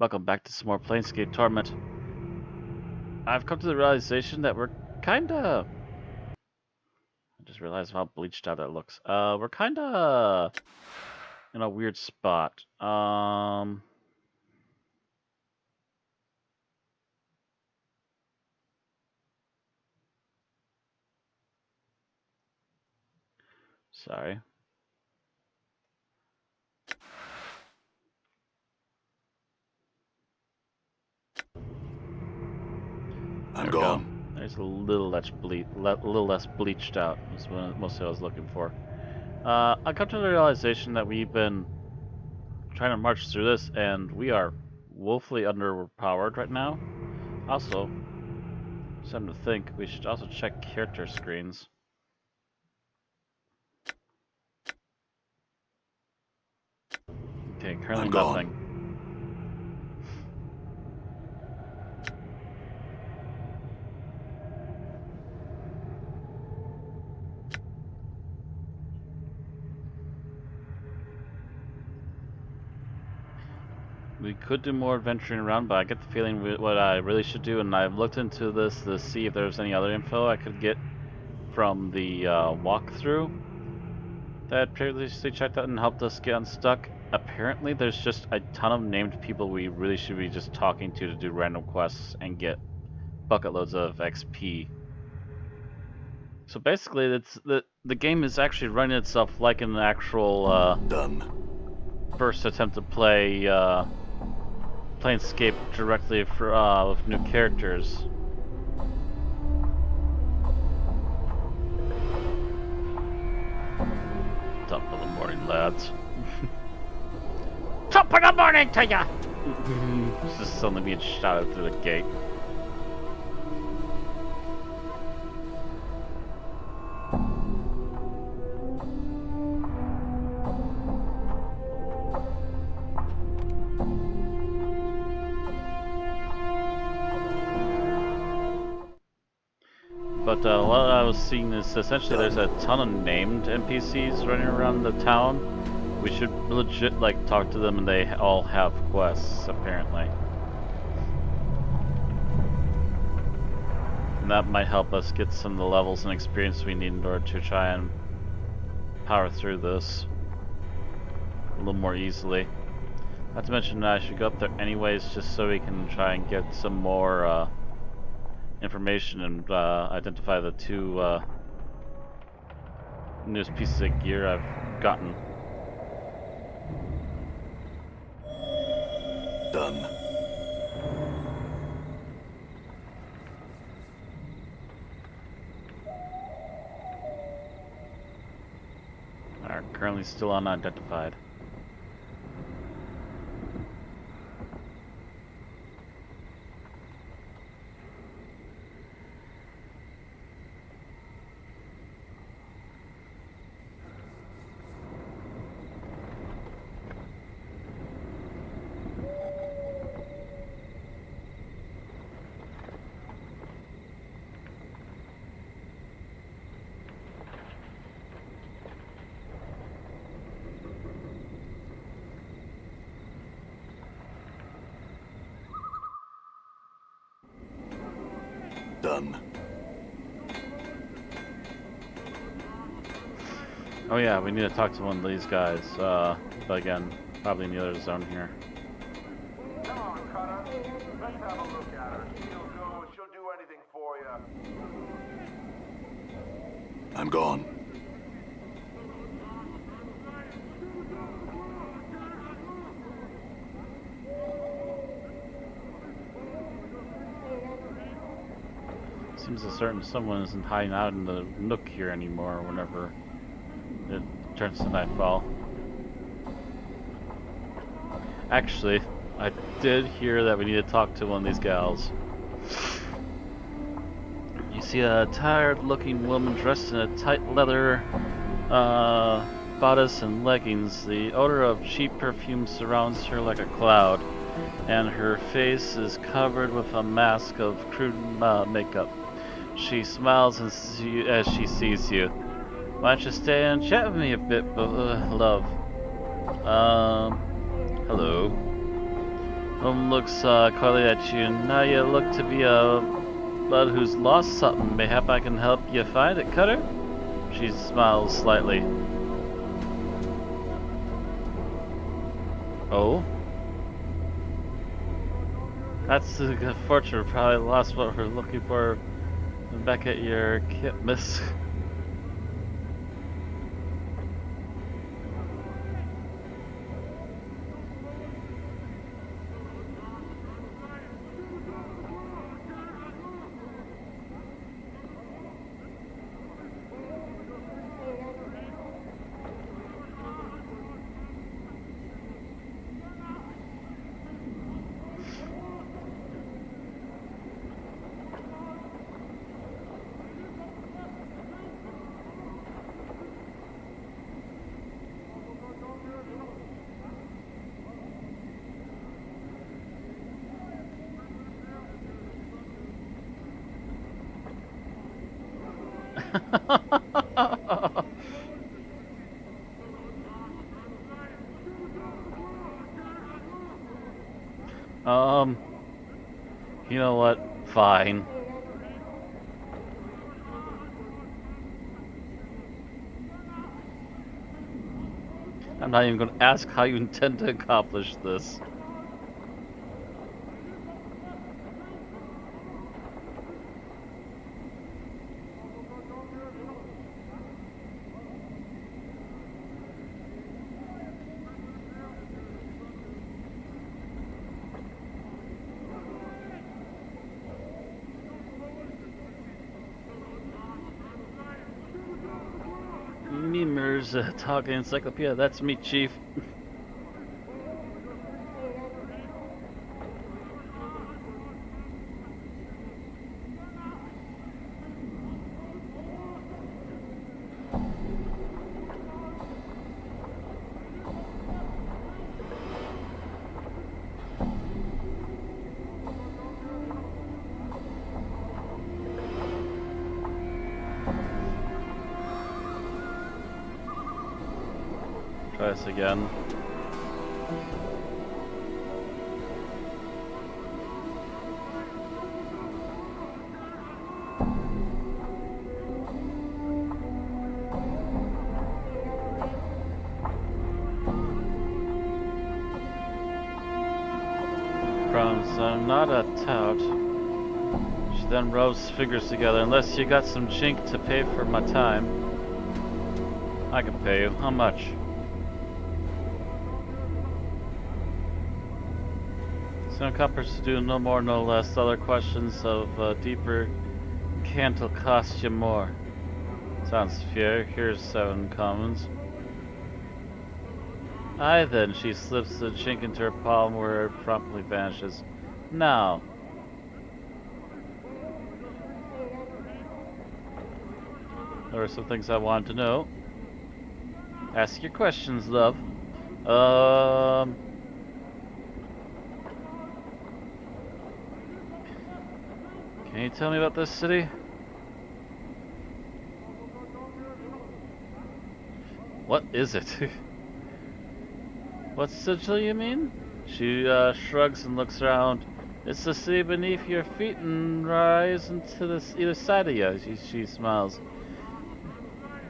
Welcome back to some more Planescape Torment. I've come to the realization that we're kinda... I just realized how bleached out that looks. We're kinda in a weird spot. Sorry. I'm gone. There's a little less bleached out. That's mostly what I was looking for. I come to the realization that we've been trying to march through this, and we are woefully underpowered right now. Also, something to think, we should also check character screens. Okay, currently nothing. We could do more adventuring around, but I get the feeling what I really should do, and I've looked into this to see if there's any other info I could get from the walkthrough that previously checked out and helped us get unstuck. Apparently, there's just a ton of named people we really should be just talking to do random quests and get bucket loads of XP. So basically, it's the game is actually running itself like an actual first attempt to play Planescape directly for with new characters. Top of the morning, lads. Top of the morning to ya! It's just suddenly being shouted through the gate. But what I was seeing is essentially there's a ton of named NPCs running around the town. We should legit like talk to them, and they all have quests apparently. And that might help us get some of the levels and experience we need in order to try and power through this a little more easily. Not to mention that I should go up there anyways, just so we can try and get some more information and identify the two newest pieces of gear I've gotten. Done. Are currently still unidentified. Done. Oh yeah, we need to talk to one of these guys, but again, probably in the other zone here. Come on, Cutter. Let's have a look at her. She'll do anything for you. I'm gone. Seems a certain someone isn't hiding out in the nook here anymore whenever it turns to nightfall. Actually, I did hear that we need to talk to one of these gals. You see a tired-looking woman dressed in a tight leather bodice and leggings. The odor of cheap perfume surrounds her like a cloud, and her face is covered with a mask of crude makeup. She smiles as she sees you. Why don't you stay and chat with me a bit, love? Hello. Looks coyly at you. Now you look to be a bud who's lost something. Mayhap I can help you find it, Cutter? She smiles slightly. Oh? That's unfortunate. Probably lost what we're looking for. Back at your kit, miss. You know what? Fine. I'm not even going to ask how you intend to accomplish this. Memers, talking encyclopedia. That's me, Chief. Try this again. Promise, I'm not a tout. She then rubs fingers together. Unless you got some chink to pay for my time, I can pay you. How much? Some coppers do no more, no less. Other questions of deeper cant will cost you more. Sounds fair. Here's 7 commons. Aye then, she slips the chink into her palm where it promptly vanishes. Now. There are some things I wanted to know. Ask your questions, love. Can you tell me about this city? What is it? What sigil you mean? She shrugs and looks around. It's the city beneath your feet and rise into the either side of you. She smiles.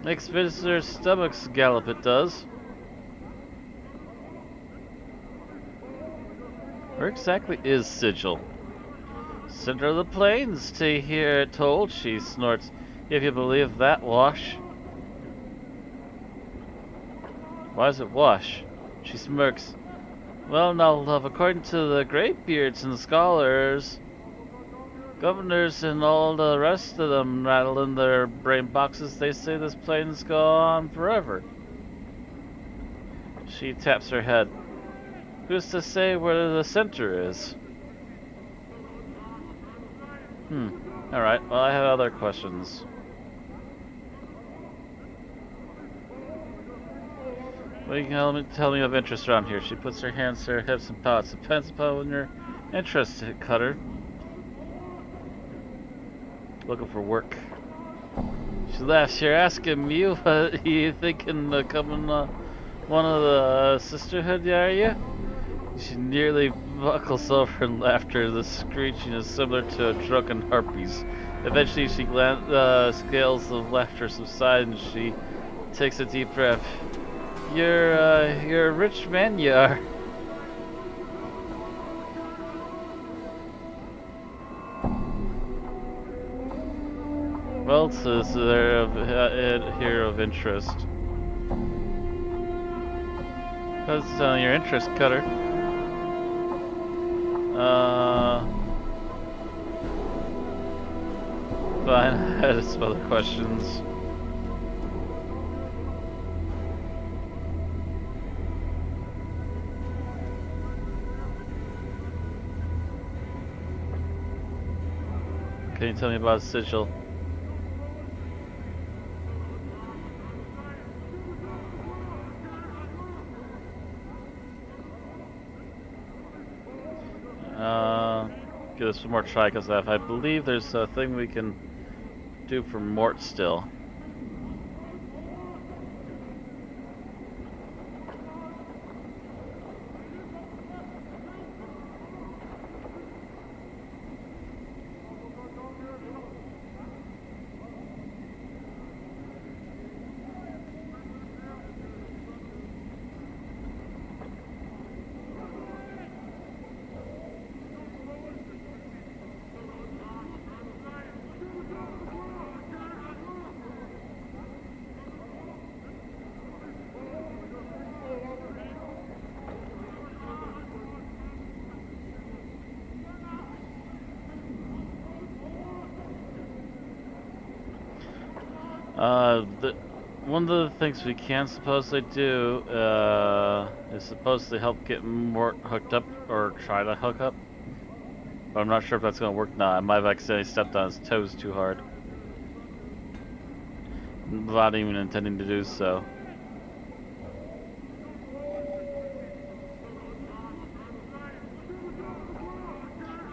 Makes visitors' stomachs gallop, it does. Where exactly is Sigil? Center of the plains, to hear it told, she snorts. If you believe that wash. Why is it wash? She smirks. Well now, love, according to the graybeards and scholars, governors and all the rest of them rattle in their brain boxes, they say this plane's go on forever. She taps her head. Who's to say where the center is? Alright, well I have other questions. What you can tell me of interest around here? She puts her hands to her hips and pouts. Depends upon your interest, Cutter. Looking for work. She laughs. You're asking me what you thinking of coming one of the sisterhood, are you? She nearly buckles over in laughter. The screeching is similar to a drunken harpy's. Eventually, she scales the laughter subside and she takes a deep breath. You're a rich man, you are. Well, says there here of interest. That's your interest, Cutter. Fine. I had some other questions. Can you tell me about Sigil? Give this one more try because I believe there's a thing we can do for Mort still. One of the things we can supposedly do is supposedly help get Mort hooked up, or try to hook up. But I'm not sure if that's gonna work now. I might have accidentally stepped on his toes too hard, without even intending to do so.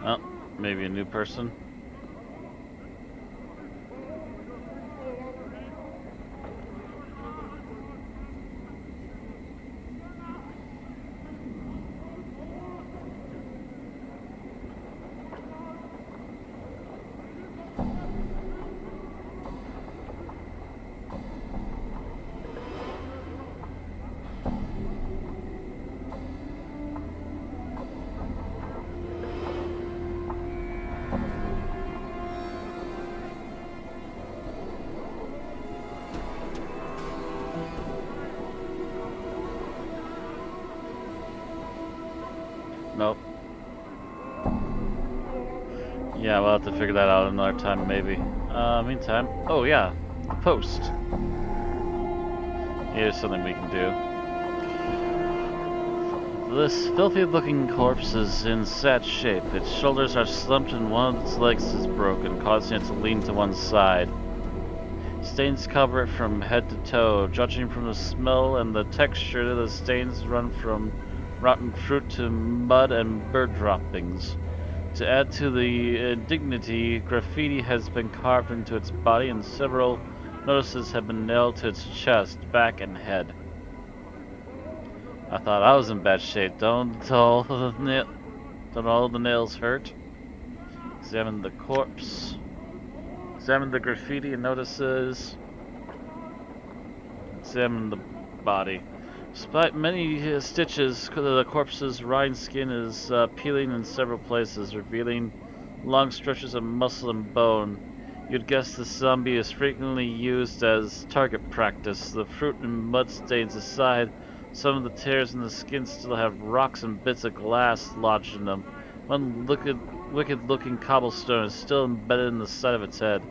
Oh, maybe a new person. Nope. Yeah, we'll have to figure that out another time, maybe. Meantime, oh yeah, the post. Here's something we can do. This filthy-looking corpse is in sad shape. Its shoulders are slumped and one of its legs is broken, causing it to lean to one side. Stains cover it from head to toe. Judging from the smell and the texture, the stains run from rotten fruit to mud and bird droppings. To add to the indignity, graffiti has been carved into its body and several notices have been nailed to its chest, back, and head. I thought I was in bad shape. Don't all the nails hurt? Examine the corpse. Examine the graffiti and notices. Examine the body. Despite many stitches, the corpse's rind skin is peeling in several places, revealing long stretches of muscle and bone. You'd guess the zombie is frequently used as target practice. The fruit and mud stains aside, some of the tears in the skin still have rocks and bits of glass lodged in them. One wicked-looking cobblestone is still embedded in the side of its head.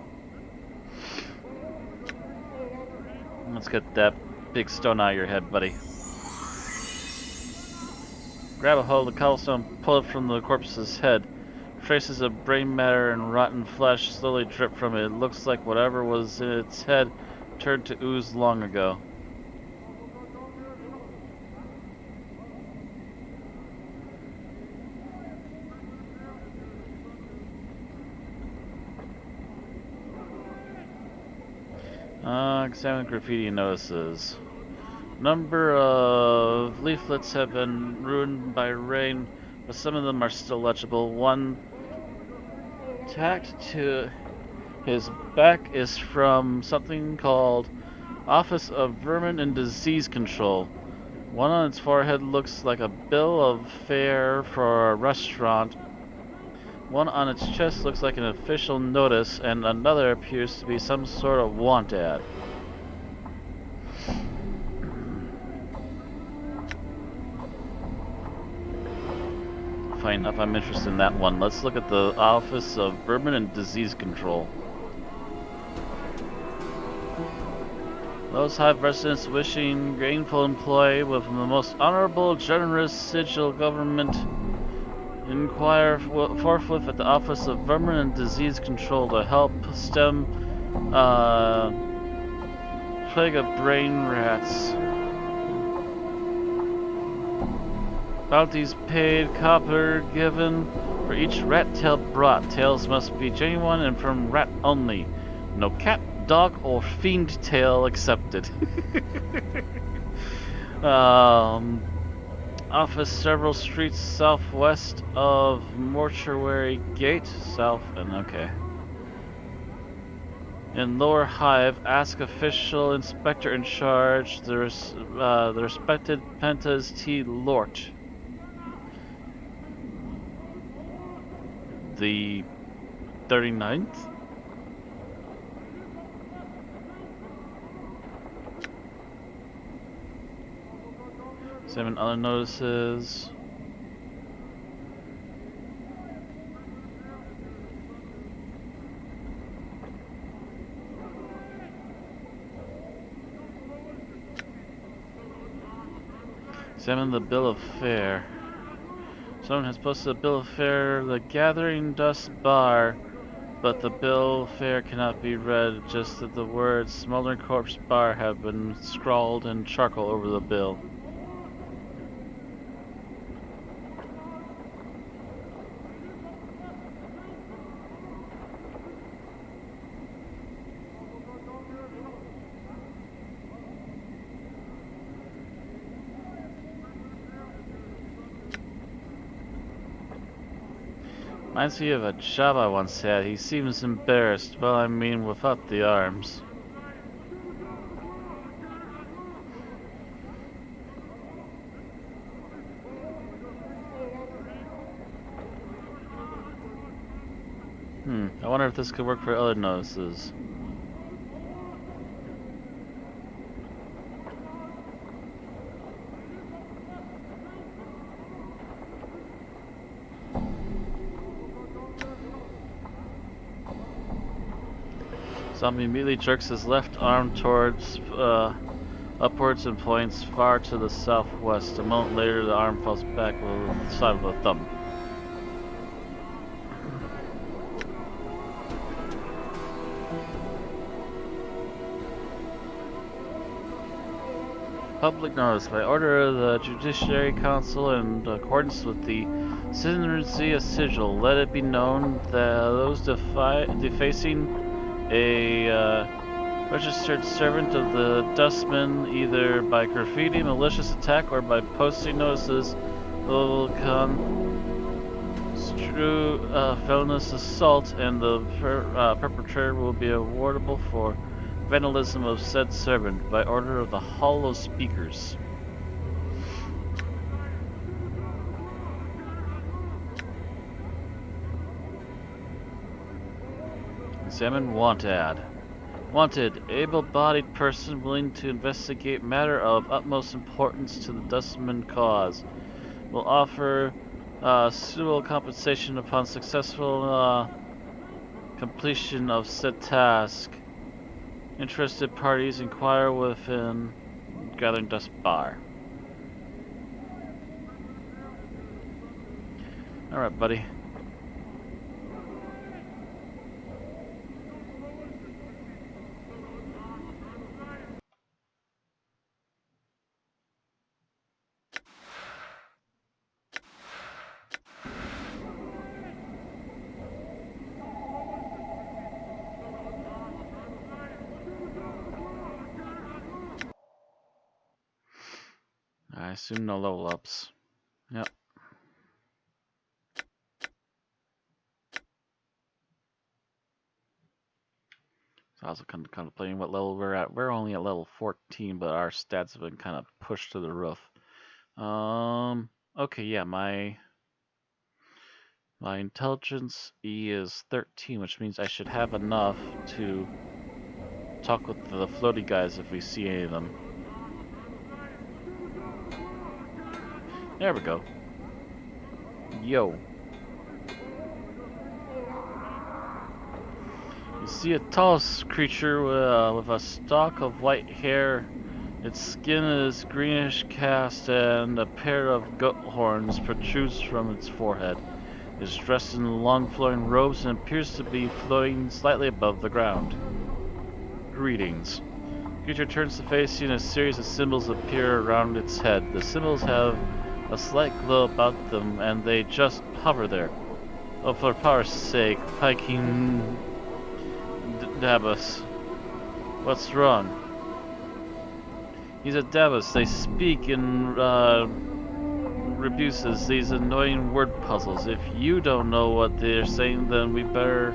Let's get that big stone out of your head, buddy. Grab a hold of the cobblestone, pull it from the corpse's head. Traces of brain matter and rotten flesh slowly drip from it. It looks like whatever was in its head turned to ooze long ago. Examine graffiti notices. Number of leaflets have been ruined by rain, but some of them are still legible. One tacked to his back is from something called Office of Vermin and Disease Control. One on its forehead looks like a bill of fare for a restaurant. One on its chest looks like an official notice, and another appears to be some sort of want ad. Fine enough, I'm interested in that one. Let's look at the Office of Vermin and Disease Control. Those hive residents wishing gainful employ with the most honorable, generous sigil government inquire forthwith at the Office of Vermin and Disease Control to help stem plague of brain rats. Bounties paid, copper given for each rat tail brought. Tails must be genuine and from rat only. No cat, dog, or fiend tail accepted. Office several streets southwest of Mortuary Gate. South and okay. In Lower Hive, ask official inspector in charge, the respected Pentas T. Lort. The 39th? Seven other notices. Examine the bill of fare. Someone has posted a bill of fare, the Gathering Dust Bar, but the bill of fare cannot be read, just that the words Smoldering Corpse Bar have been scrawled in charcoal over the bill. Reminds me of a job I once had. He seems embarrassed. Well, I mean, without the arms. I wonder if this could work for other notices. Zombie immediately jerks his left arm towards upwards and points far to the southwest. A moment later, the arm falls back with the side of the thumb. Public notice. By order of the Judiciary Council and in accordance with the Synergia Sigil, let it be known that those defacing a registered servant of the Dustman, either by graffiti, malicious attack, or by posting notices, will construe felonious assault, and the perpetrator will be awardable for vandalism of said servant by order of the Hollow Speakers. Examine want ad. Wanted, able-bodied person willing to investigate matter of utmost importance to the Dustman cause. Will offer suitable compensation upon successful completion of said task. Interested parties inquire within Gathering Dust Bar. Alright, buddy. assume no level ups. Yep. So I was kind of contemplating what level we're at. We're only at level 14, but our stats have been kind of pushed to the roof. Okay, yeah, my intelligence E is 13, which means I should have enough to talk with the floaty guys if we see any of them. There we go. Yo. You see a tall creature with a stalk of white hair. Its skin is greenish cast and a pair of goat horns protrudes from its forehead. It is dressed in long flowing robes and appears to be floating slightly above the ground. Greetings. The creature turns to face you and a series of symbols appear around its head. The symbols have a slight glow about them and they just hover there. Oh, for power's sake, Piking Dabus. What's wrong? He's a Dabus. They speak in rebuses, these annoying word puzzles. If you don't know what they're saying, then we better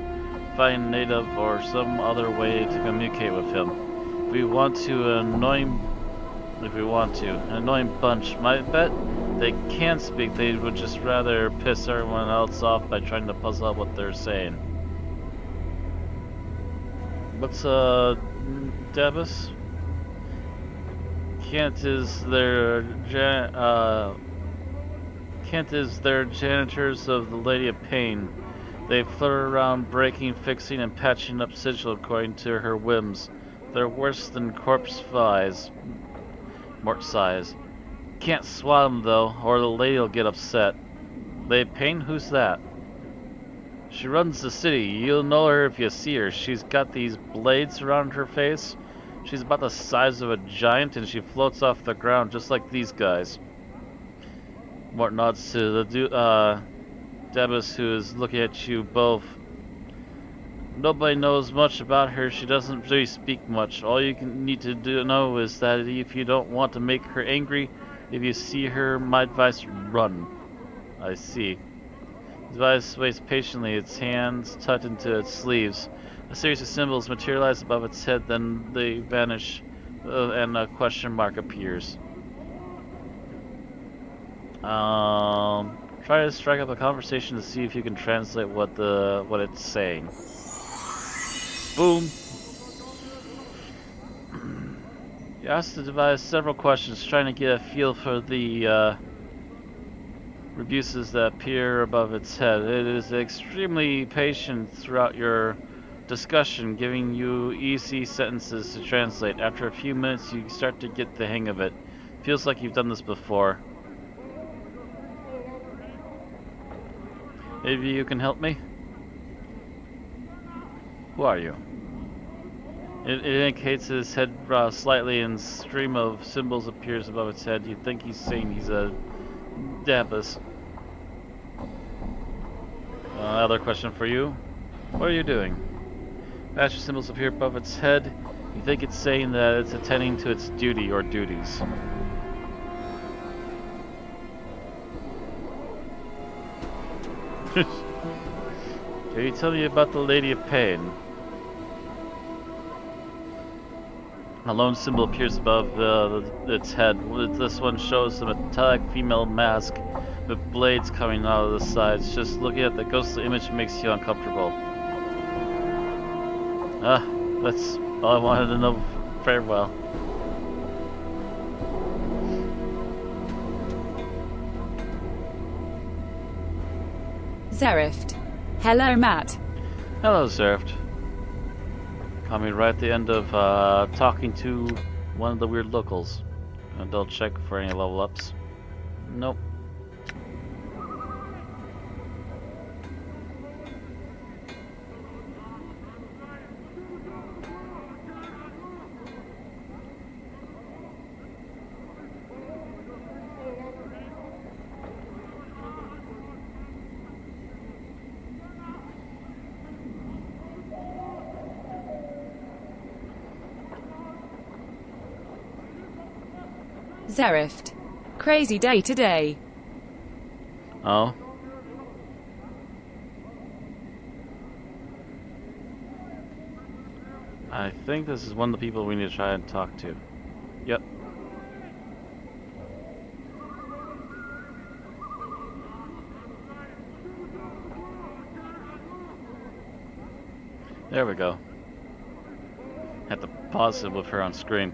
find native or some other way to communicate with him. If we want to, an annoying bunch. My bet they can't speak. They would just rather piss everyone else off by trying to puzzle out what they're saying. What's Dabus? Kent is their janitors of the Lady of Pain. They flirt around breaking, fixing, and patching up sigil according to her whims. They're worse than corpse flies. Mort sighs. Can't swat them though, or the lady'll get upset. Lady of Pain? Who's that? She runs the city. You'll know her if you see her. She's got these blades around her face. She's about the size of a giant and she floats off the ground just like these guys. Mort nods to the Dabus, who is looking at you both. Nobody knows much about her. She doesn't really speak much. All you need to know is that if you don't want to make her angry, if you see her, my advice, run. I see. His Device waits patiently, its hands tucked into its sleeves. A series of symbols materialize above its head, then they vanish, and a question mark appears. Try to strike up a conversation to see if you can translate what it's saying. Boom. You ask the device several questions, trying to get a feel for the rebuses that appear above its head. It is extremely patient throughout your discussion, giving you easy sentences to translate. After a few minutes, you start to get the hang of it. Feels like you've done this before. Maybe you can help me? Who are you? It indicates his head slightly, and a stream of symbols appears above its head. You think he's saying he's a Dabus. Another question for you. What are you doing? Faster symbols appear above its head. You think it's saying that it's attending to its duty or duties. Can you tell me about the Lady of Pain? A lone symbol appears above its head. This one shows a metallic female mask with blades coming out of the sides. Just looking at the ghostly image makes you uncomfortable. That's all I wanted to know. Farewell. Zerift. Hello, Matt. Hello, Zerift. Coming right at the end of talking to one of the weird locals. And they'll check for any level ups. Nope. Zerift. crazy day today. Oh. I think this is one of the people we need to try and talk to. Yep. There we go. Had to pause it with her on screen.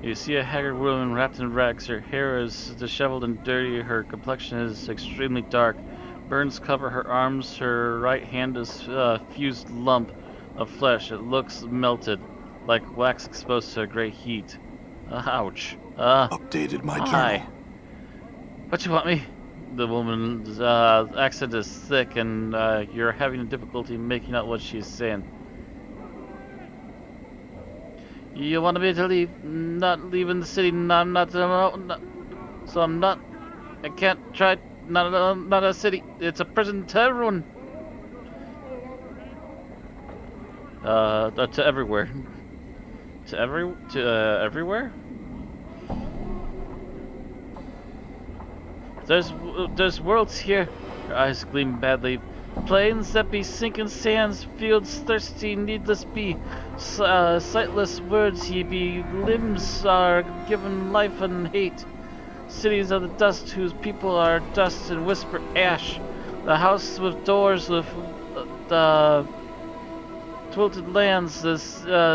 You see a haggard woman wrapped in rags. Her hair is disheveled and dirty. Her complexion is extremely dark. Burns cover her arms. Her right hand is a fused lump of flesh. It looks melted, like wax exposed to a great heat. Ouch. Updated my Hi. journal. What you want me? The woman's accent is thick, and you're having difficulty making out what she's saying. You want me to leave? Not leaving the city. No, I'm not. So I'm not. I can't try. Not a city. It's a prison to everyone. To everywhere. To everywhere. There's worlds here. Her eyes gleam badly. Plains that be sinking sands, fields thirsty, needless be. Sightless words ye be, limbs are given life and hate. Cities of the dust whose people are dust and whisper ash. The house with doors with the tilted lands, the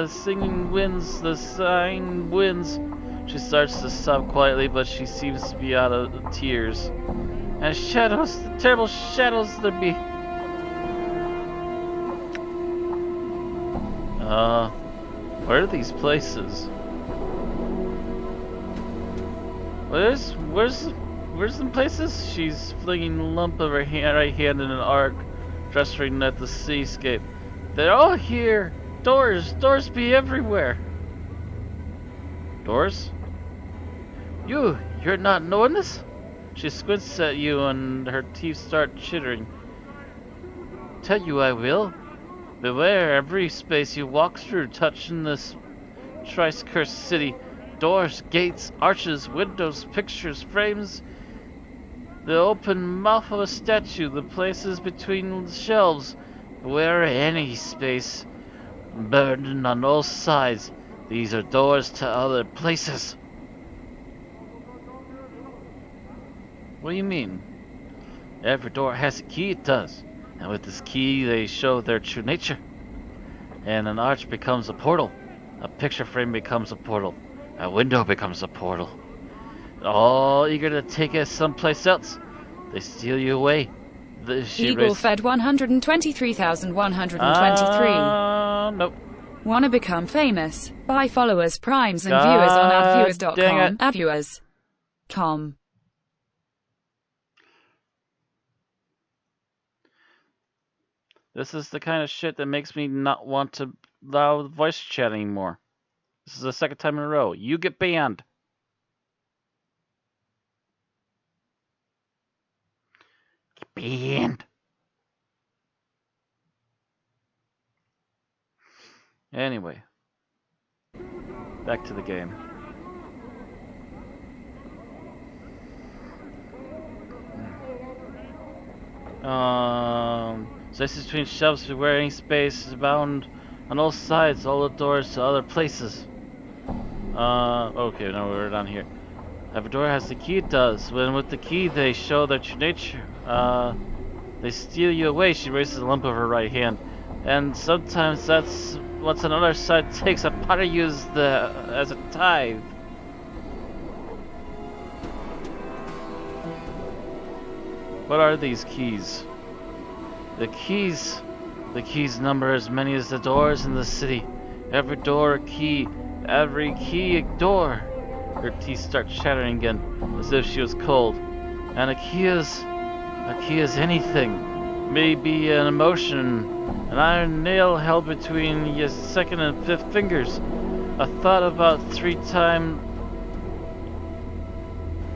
singing winds, the sighing winds. She starts to sob quietly, but she seems to be out of tears. And shadows, the terrible shadows there be. Where are these places? Where's the places? She's flinging a lump of her right hand in an arc, gesturing at the seascape. They're all here. Doors be everywhere. Doors? You're not knowing this? She squints at you and her teeth start chittering. Tell you I will. Beware every space you walk through, touching this thrice-cursed city. Doors, gates, arches, windows, pictures, frames. The open mouth of a statue, the places between shelves. Beware any space. Burdened on all sides. These are doors to other places. What do you mean? Every door has a key, it does. And with this key, they show their true nature. And an arch becomes a portal. A picture frame becomes a portal. A window becomes a portal. All eager to take us someplace else. They steal you away. Eagle fed 123,123. Nope. Wanna become famous? Buy followers, primes, and viewers on adviewers.com. Adviewers.com. This is the kind of shit that makes me not want to allow voice chat anymore. This is the second time in a row. You get banned. Get banned. Anyway. Back to the game. Spaces between shelves, beware any space is bound on all sides, all the doors to other places. Okay, now we're down here. Every door has the key, it does. When with the key they show their true nature. They steal you away. She raises a lump of her right hand. And sometimes that's what's on the other side takes a part of you as a tithe. What are these keys? The keys number as many as the doors in the city. Every door a key, every key a door. Her teeth start chattering again, as if she was cold. And a key is anything. Maybe an emotion, an iron nail held between your second and fifth fingers. A thought about 3 times.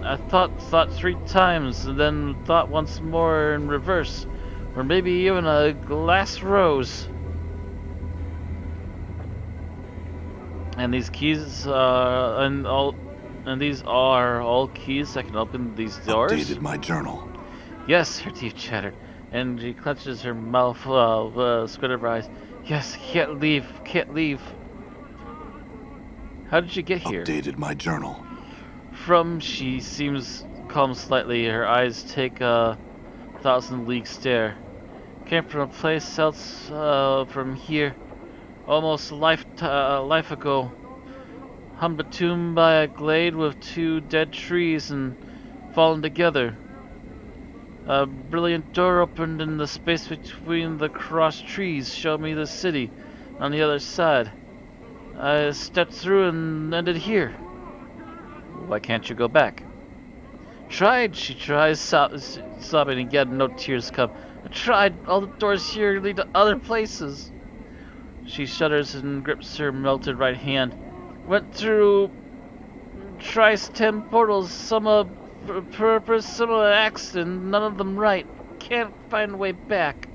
I thought 3 times, and then thought once more in reverse. Or maybe even a glass rose. And these keys, and all And these are all keys that can open these doors? Updated my journal. Yes, her teeth chattered, and she clenches her mouth, squinted her eyes. Yes, can't leave, can't leave. How did you get here? Updated my journal. She seems calm slightly. Her eyes take a 1,000-league stare. Came from a place else, from here. Almost a life ago. Humbetomb by a glade with 2 dead trees and fallen together. A brilliant door opened in the space between the crossed trees, showed me the city on the other side. I stepped through and ended here. Why can't you go back? Tried, she tries, sobbing again, no tears come. I tried, all the doors here lead to other places. She shudders and grips her melted right hand. Went through twice 10 portals, some a purpose, some an accident, none of them right. Can't find a way back.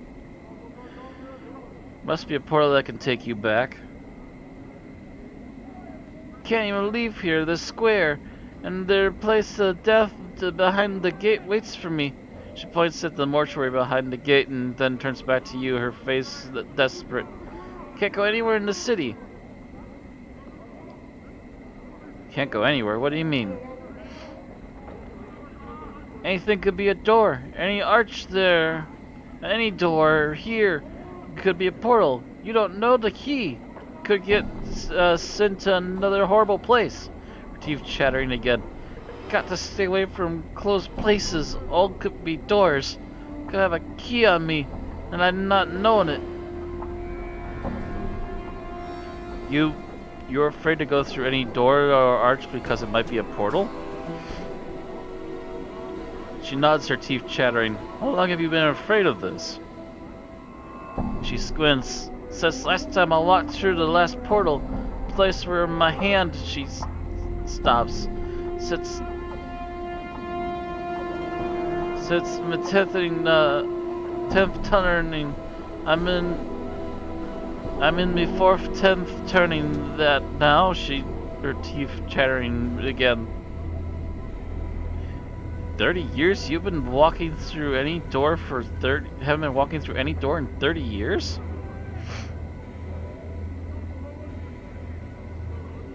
Must be a portal that can take you back. Can't even leave here, this square, and their place of death behind the gate waits for me. She points at the mortuary behind the gate and then turns back to you, her face desperate. Can't go anywhere in the city. Can't go anywhere? What do you mean? Anything could be a door. Any arch there. Any door here could be a portal. You don't know the key. Could get sent to another horrible place. Her teeth chattering again. Got to stay away from closed places. All could be doors. Could have a key on me, and I'm not knowing it. You're afraid to go through any door or arch because it might be a portal? She nods, her teeth chattering. How long have you been afraid of this? She squints. Says last time I walked through the last portal, place where my hand, she stops. Sits my tenth turning. I'm in my 10th turning that now. Her teeth chattering again. 30 years? You've been walking through any door for 30? Haven't been walking through any door in 30 years?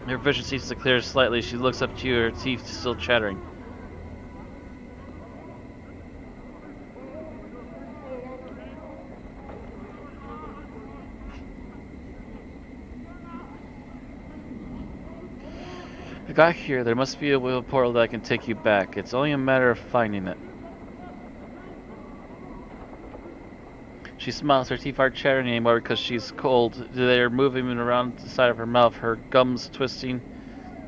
Her vision seems to clear slightly. She looks up to you, her teeth still chattering. I got here. There must be a wheel portal that can take you back. It's only a matter of finding it. She smiles. Her teeth aren't chattering anymore because she's cold. They're moving around the side of her mouth, her gums twisting.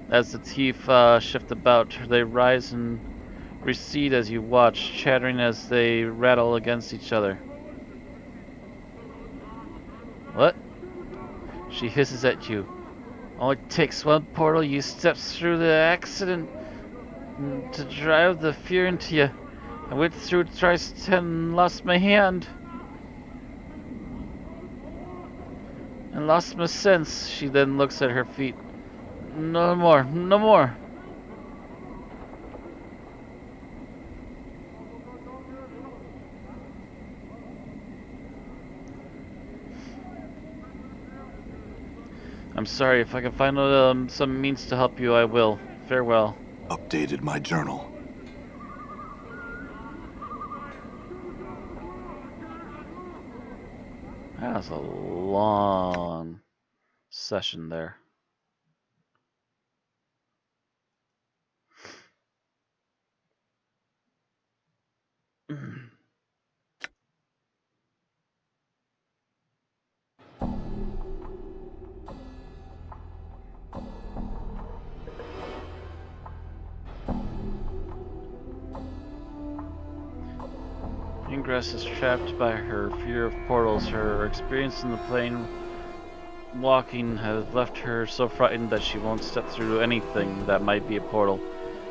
As the teeth shift about, they rise and recede as you watch, chattering as they rattle against each other. What? She hisses at you. Only takes one portal, you step through the accident to drive the fear into you. I went through twice 10 and lost my hand. And lost my sense. She then looks at her feet. No more, no more. I'm sorry, if I can find some means to help you, I will. Farewell. Updated my journal. That was a long session there. Ingress is trapped by her fear of portals. Her experience in the plane walking has left her so frightened that she won't step through anything that might be a portal.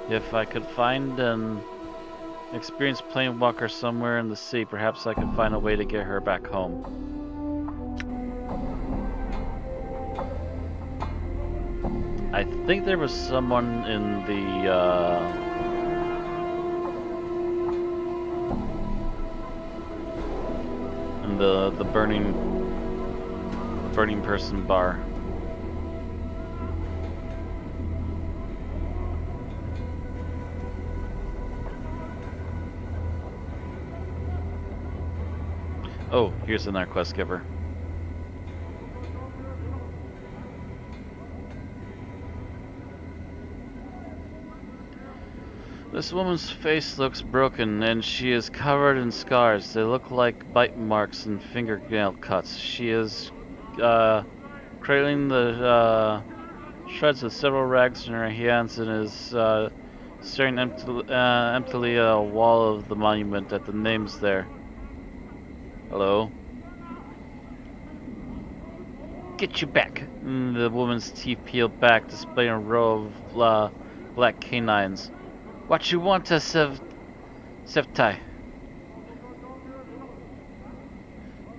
If I could find an experienced plane walker somewhere in the sea, perhaps I could find a way to get her back home. I think there was someone in the burning person bar. Oh, here's another quest giver. This woman's face looks broken, and she is covered in scars. They look like bite marks and fingernail cuts. She is cradling the shreds with several rags in her hands and is staring emptily at a wall of the monument at the names there. Hello? Get you back! The woman's teeth peeled back, displaying a row of black canines. What you want, Sevtai?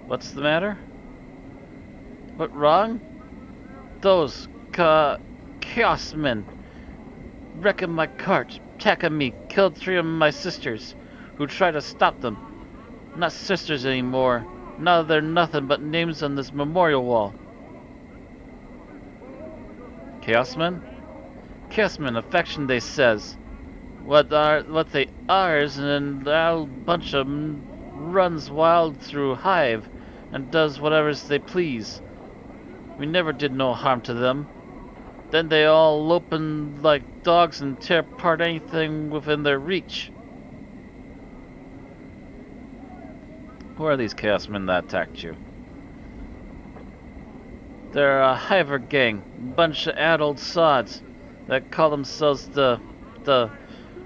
What's the matter? What wrong? Those chaos men wrecking my cart, attacking me, killed 3 of my sisters who tried to stop them. Not sisters anymore. Now they're nothing but names on this memorial wall. Chaos men? Chaos men, affection, they says. What they are is an a bunch of runs wild through Hive and does whatever they please. We never did no harm to them. Then they all open like dogs and tear apart anything within their reach. Who are these chaos men that attacked you? They're a Hiver gang, bunch of adult sods that call themselves the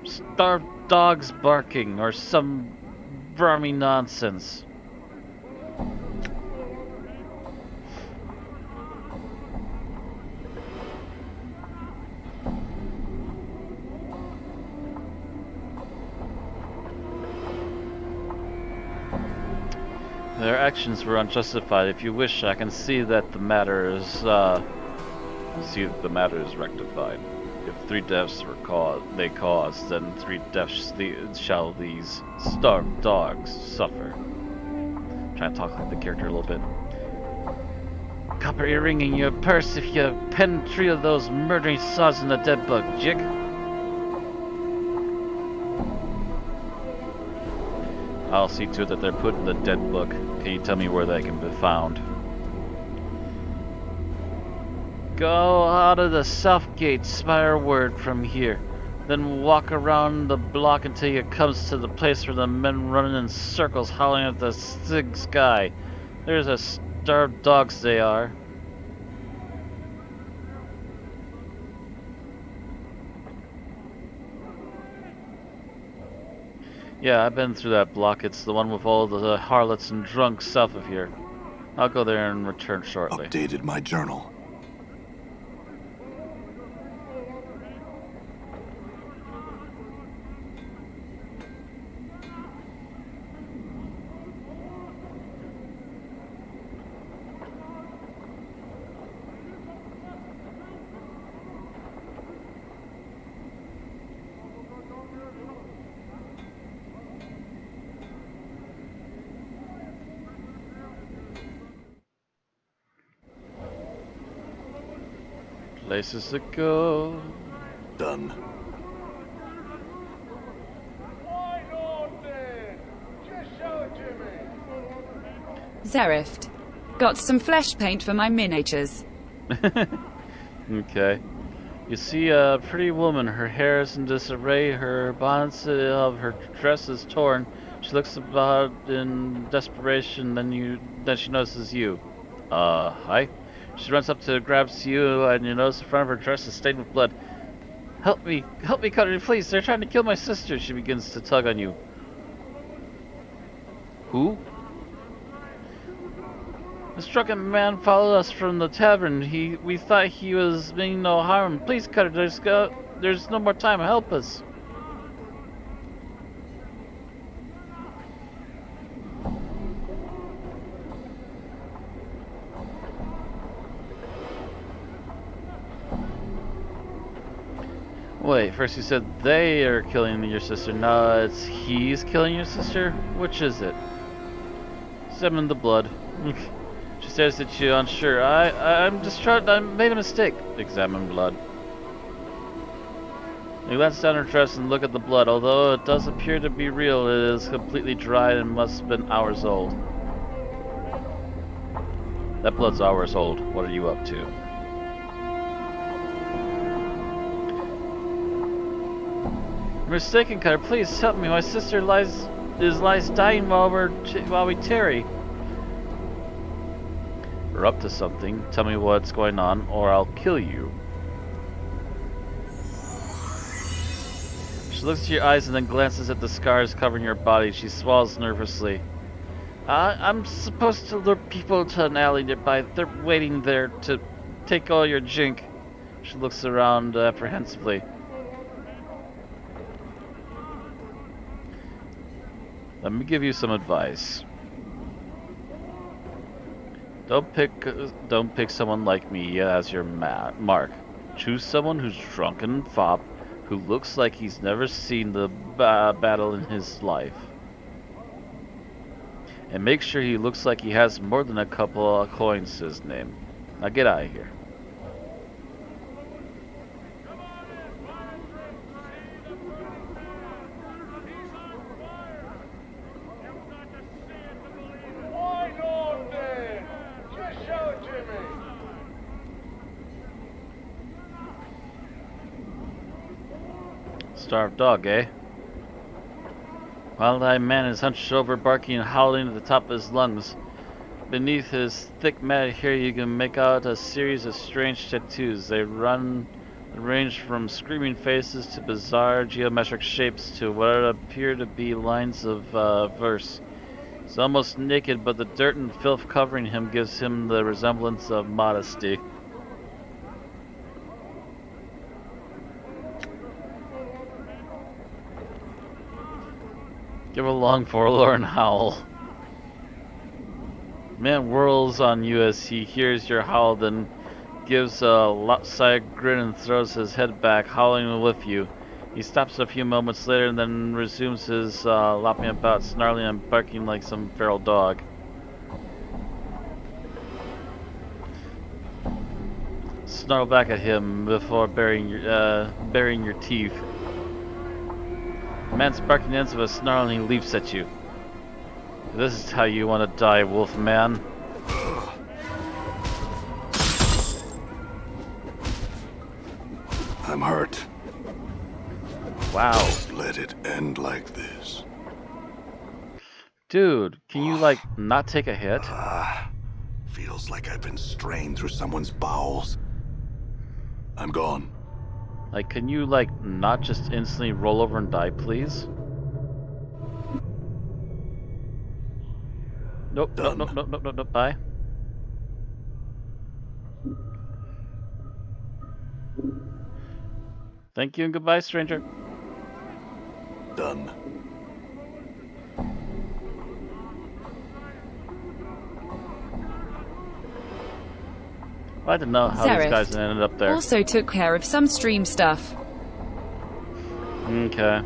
starved dogs barking or some vermy nonsense. Their actions were unjustified. If you wish, I can see that the matter is rectified. If 3 deaths were caused, then 3 deaths shall these starved dogs suffer. I'm trying to talk like the character a little bit. Copper earring in your purse if you pen 3 of those murdering sods in the dead bug, Jig. I'll see to it that they're put in the dead book. Can you tell me where they can be found? Go out of the south gate spireward from here. Then walk around the block until you comes to the place where the men running in circles howling at the sky. There's a starved dogs they are. Yeah, I've been through that block. It's the one with all the harlots and drunks south of here. I'll go there and return shortly. Updated my journal. Places to go. Done. Why not then? Just show it to me. Zerift. Got some flesh paint for my miniatures. Okay. You see a pretty woman. Her hair is in disarray. Her bonnet of her dress is torn. She looks about in desperation. Then she notices you. Hi. She runs up to grabs you, and you notice the front of her dress is stained with blood. Help me, Cutter, please. They're trying to kill my sister. She begins to tug on you. Who? This drunken man followed us from the tavern. We thought he was meaning no harm. Please, Cutter, there's no more time. Help us. Wait, first you said they are killing your sister, now it's he's killing your sister? Which is it? Examine the blood. She stares at you unsure. I'm distraught. I made a mistake. Examine blood. You glance down her dress and look at the blood. Although it does appear to be real, it is completely dried and must have been hours old. That blood's hours old. What are you up to? You're mistaken, Cutter. Please help me. My sister lies dying while we tarry. We're up to something. Tell me what's going on, or I'll kill you. She looks at your eyes and then glances at the scars covering your body. She swallows nervously. I'm supposed to lure people to an alley nearby. They're waiting there to take all your jink. She looks around apprehensively. Let me give you some advice. Don't pick someone like me as your mark. Choose someone who's drunken and fop, who looks like he's never seen the battle in his life. And make sure he looks like he has more than a couple of coins to his name. Now get out of here. Why not then? Just show it to me. Starved dog, eh? Wild-eyed man is hunched over, barking and howling at the top of his lungs. Beneath his thick matted hair, you can make out a series of strange tattoos. They range from screaming faces to bizarre geometric shapes to what appear to be lines of verse. He's almost naked, but the dirt and filth covering him gives him the resemblance of modesty. Give a long forlorn howl. Man whirls on you as he hears your howl, then gives a lopsided grin and throws his head back, howling with you. He stops a few moments later and then resumes his lopping about, snarling and barking like some feral dog. Snarl back at him before burying your teeth. The man's barking ends with a snarl and he leaps at you. This is how you want to die, wolf man. I'm hurt. Wow. Don't let it end like this. Dude, can you like not take a hit? Feels like I've been strained through someone's bowels. I'm gone. Like, can you like not just instantly roll over and die, please? Nope, Done. nope, bye. Thank you and goodbye, stranger. Done. I didn't know how these guys ended up there. Also took care of some stream stuff. Okay.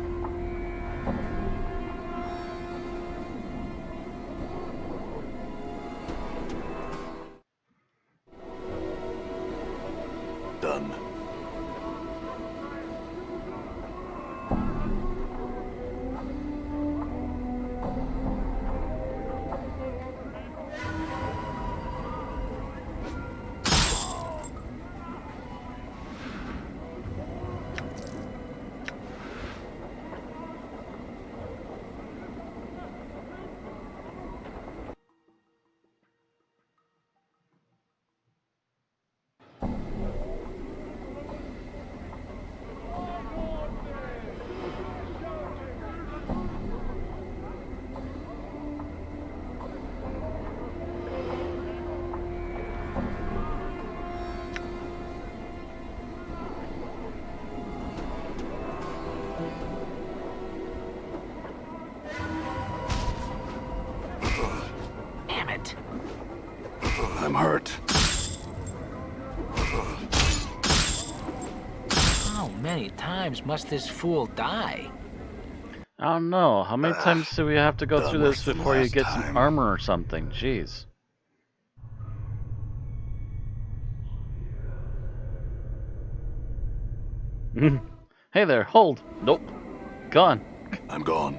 Done. Damn it. I'm hurt. Oh, man. many times must this fool die? I don't know. How many times do we have to go through this Worse than before you last get some time. armor or something? Jeez. Hey there, hold. Nope. Gone. I'm gone.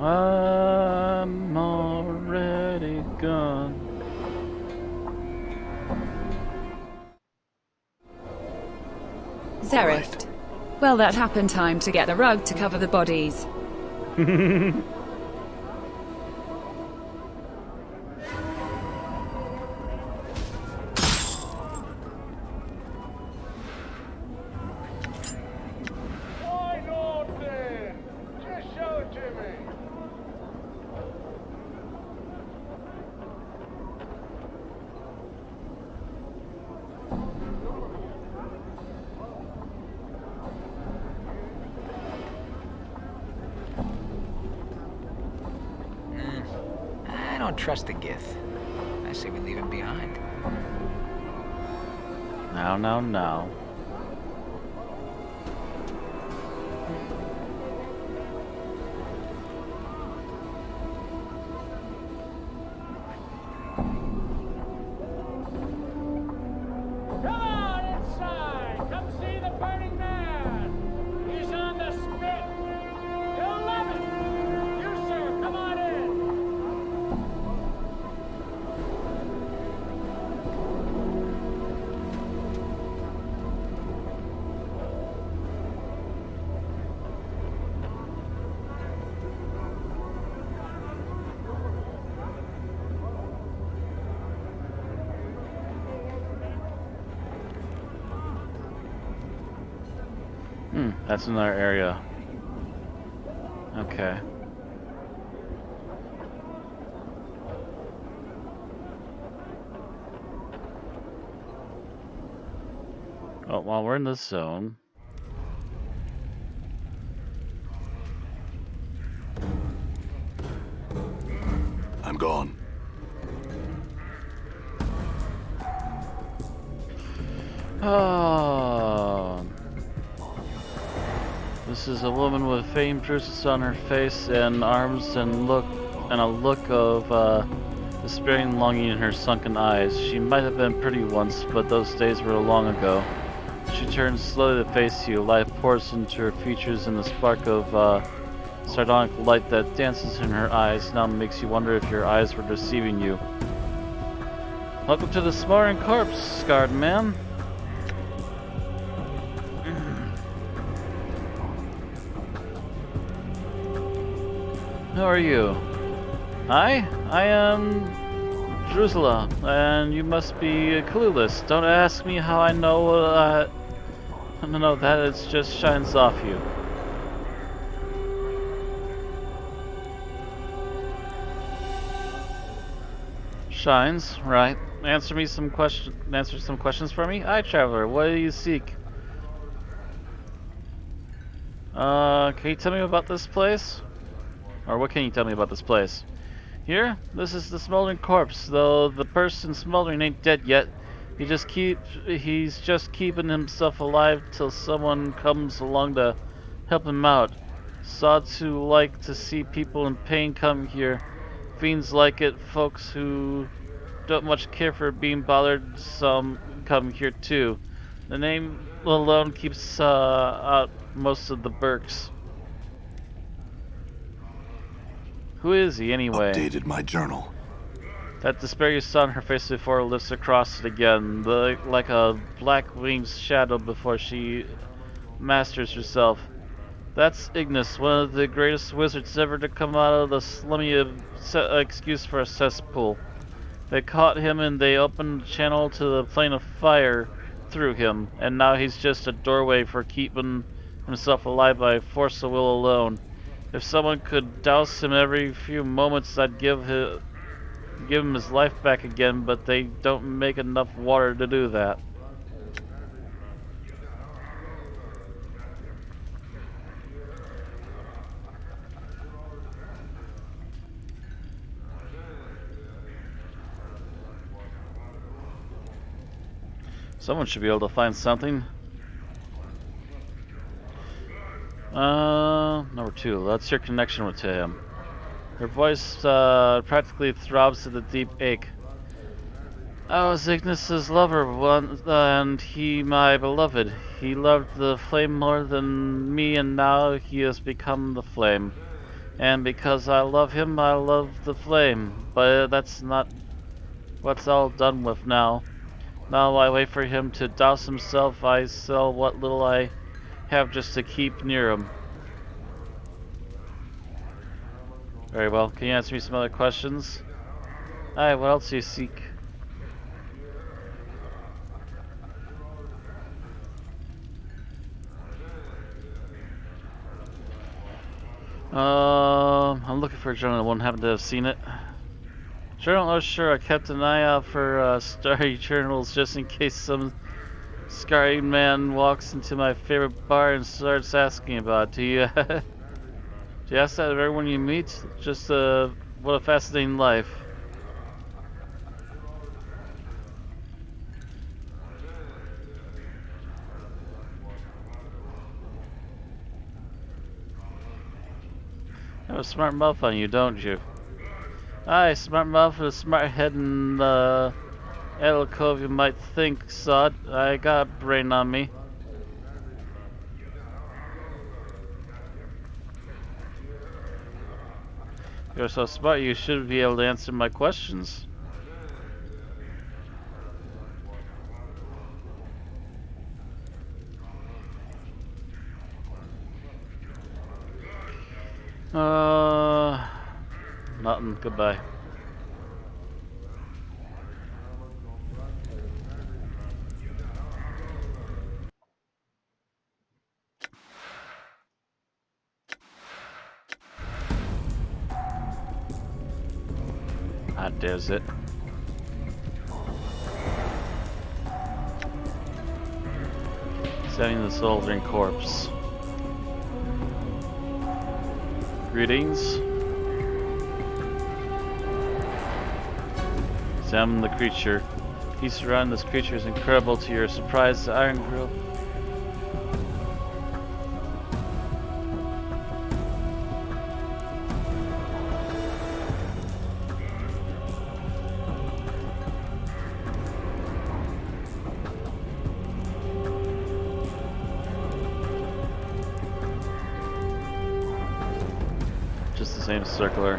I'm already gone. Zerift. Well, that happened. Time to get the rug to cover the bodies. Why not then? Just show it to me. I don't trust the Gith. I say we leave him behind. Now. Come on inside. Come see the burning man. He's on the spit. You'll love it. You, sir, come on in. That's another area. Okay. Oh, while we're in this zone. I'm gone. Oh. This is a woman with famed bruises on her face and arms and a look of despairing longing in her sunken eyes. She might have been pretty once, but those days were long ago. She turns slowly to face you. Life pours into her features, and the spark of sardonic light that dances in her eyes now makes you wonder if your eyes were deceiving you. Welcome to the smoldering corpse, scarred man. Who are you? I am Drusilla, and you must be clueless. Don't ask me how I know that. It just shines off you. Shines, right. Answer some questions for me. Hi, traveler. What do you seek? Can you tell me about this place? Or what can you tell me about this place? Here, this is the smoldering corpse. Though the person smoldering ain't dead yet, he's just keeping himself alive till someone comes along to help him out. Sods who like to see people in pain come here. Fiends like it. Folks who don't much care for being bothered, some come here too. The name alone keeps out most of the Burks. Who is he anyway? Updated my journal. That despair you saw on her face before lifts across it again, like a black winged shadow before she masters herself. That's Ignis, one of the greatest wizards ever to come out of the slummy excuse for a cesspool. They caught him and they opened a channel to the plane of fire through him, and now he's just a doorway for keeping himself alive by force of will alone. If someone could douse him every few moments, I'd give him his life back again, but they don't make enough water to do that. Someone should be able to find something. Number 2. That's your connection with him. Her voice practically throbs to the deep ache. I was Ignis's lover and he my beloved. He loved the flame more than me, and now he has become the flame. And because I love him, I love the flame. But that's not what's all done with now. Now I wait for him to douse himself. I sell what little I have just to keep near him. Very well. Can you answer me some other questions? Alright, what else do you seek? I'm looking for a journal. I won't happen to have seen it. Journal? Oh, sure. I kept an eye out for starry journals just in case some scarring man walks into my favorite bar and starts asking about it. Do you, do you ask that of everyone you meet? Just, what a fascinating life. You have a smart mouth on you, don't you? Aye, smart mouth with a smart head and, alcove you might think, sod. I got a brain on me. You're so smart, you should be able to answer my questions. Nothing. Goodbye. That does it. Setting the smoldering corpse. Greetings. Examine the creature. Piece around this creature is incredible. To your surprise, the iron grill. Just the same circular.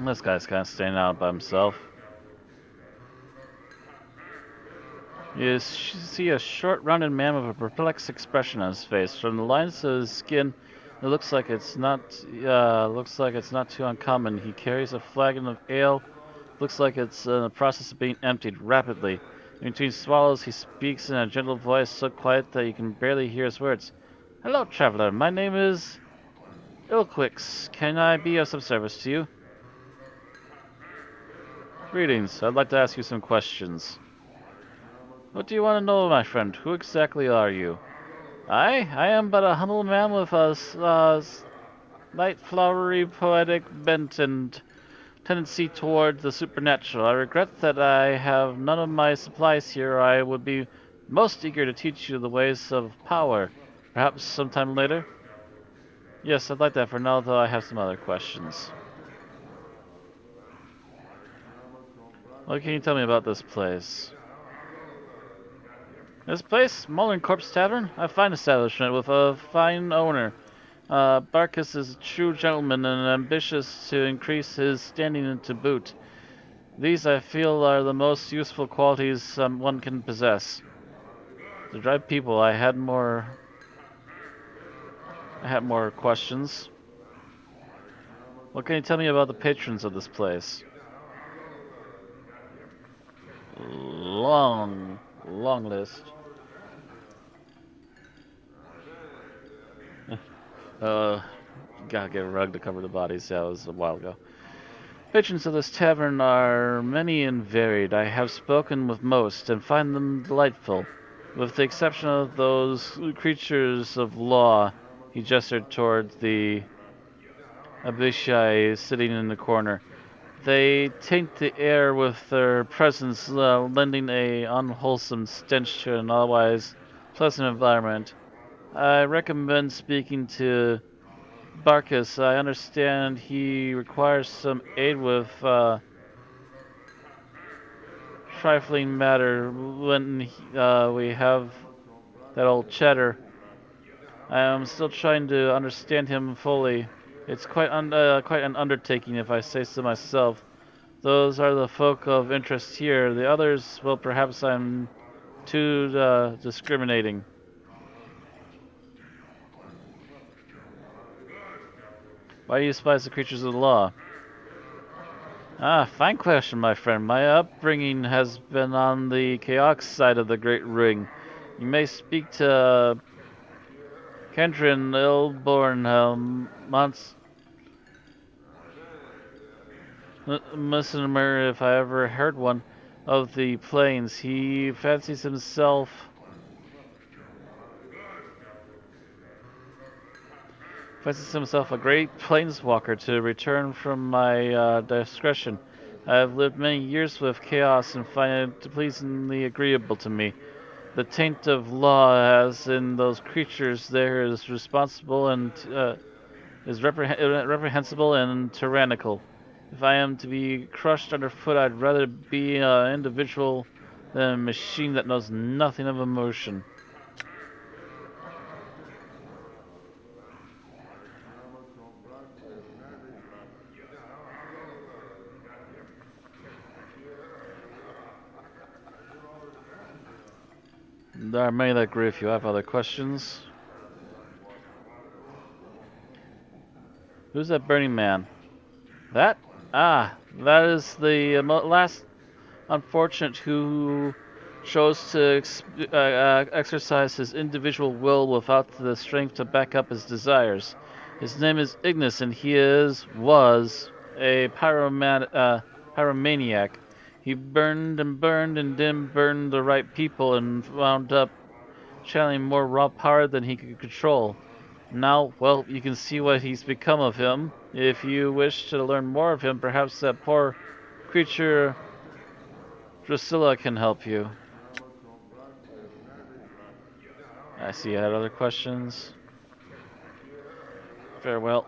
This guy's kind of standing out by himself. You see a short, rounded man with a perplexed expression on his face. From the lines of his skin, it looks like it's not too uncommon. He carries a flagon of ale. Looks like it's in the process of being emptied rapidly. In between swallows, he speaks in a gentle voice, so quiet that you can barely hear his words. Hello, traveler. My name is Ilquix. Can I be of some service to you? Greetings. I'd like to ask you some questions. What do you want to know, my friend? Who exactly are you? I am but a humble man with a light, flowery, poetic bent and tendency toward the supernatural. I regret that I have none of my supplies here. I would be most eager to teach you the ways of power. Perhaps sometime later? Yes, I'd like that for now, though I have some other questions. What can you tell me about this place? This place, Mullen Corpse Tavern, a fine establishment with a fine owner. Barkus is a true gentleman and ambitious to increase his standing to boot. These, I feel, are the most useful qualities one can possess. To drive people, I had more questions. What can you tell me about the patrons of this place? Long list. uh, Gotta get a rug to cover the bodies. Yeah, that was a while ago. Patrons of this tavern are many and varied. I have spoken with most and find them delightful. With the exception of those creatures of law, he gestured towards the Abishai sitting in the corner. They taint the air with their presence, lending a unwholesome stench to an otherwise pleasant environment. I recommend speaking to Barkus. I understand he requires some aid with trifling matter when we have that old chatter. I am still trying to understand him fully. It's quite an undertaking, if I say so myself. Those are the folk of interest here. The others, well, perhaps I'm too discriminating. Why do you despise the creatures of the law? Ah, fine question, my friend. My upbringing has been on the chaos side of the Great Ring. You may speak to Kendrin Ilborn, Muslimer, if I ever heard one, of the plains. He fancies himself a great planeswalker to return from my discretion. I have lived many years with chaos and find it pleasingly agreeable to me. The taint of law as in those creatures there is responsible and reprehensible and tyrannical. If I am to be crushed underfoot, I'd rather be an individual than a machine that knows nothing of emotion. There are many that agree if you have other questions. Who's that burning man? That? Ah, that is the last unfortunate who chose to exercise his individual will without the strength to back up his desires. His name is Ignis, and was a pyromaniac. He burned and then burned the right people and wound up channeling more raw power than he could control. Now, well, you can see what he's become of him. If you wish to learn more of him, perhaps that poor creature Drusilla can help you. I see you had other questions. Farewell.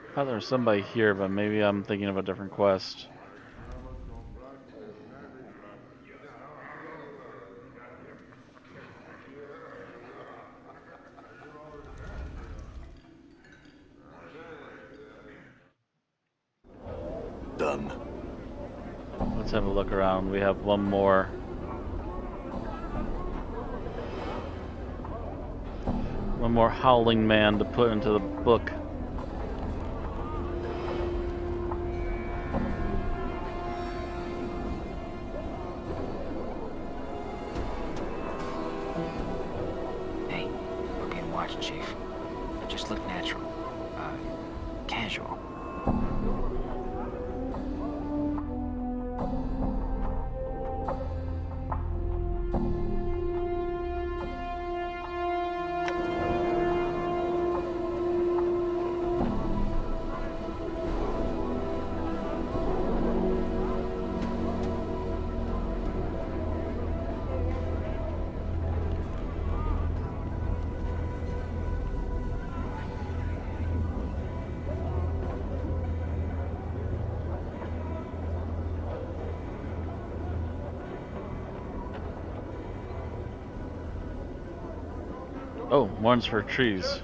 I thought there was somebody here, but maybe I'm thinking of a different quest. Done. Let's have a look around. We have one more. One more howling man to put into the book. Hey, we're being watched, Chief. Just look natural. Casual. Oh, one's for trees.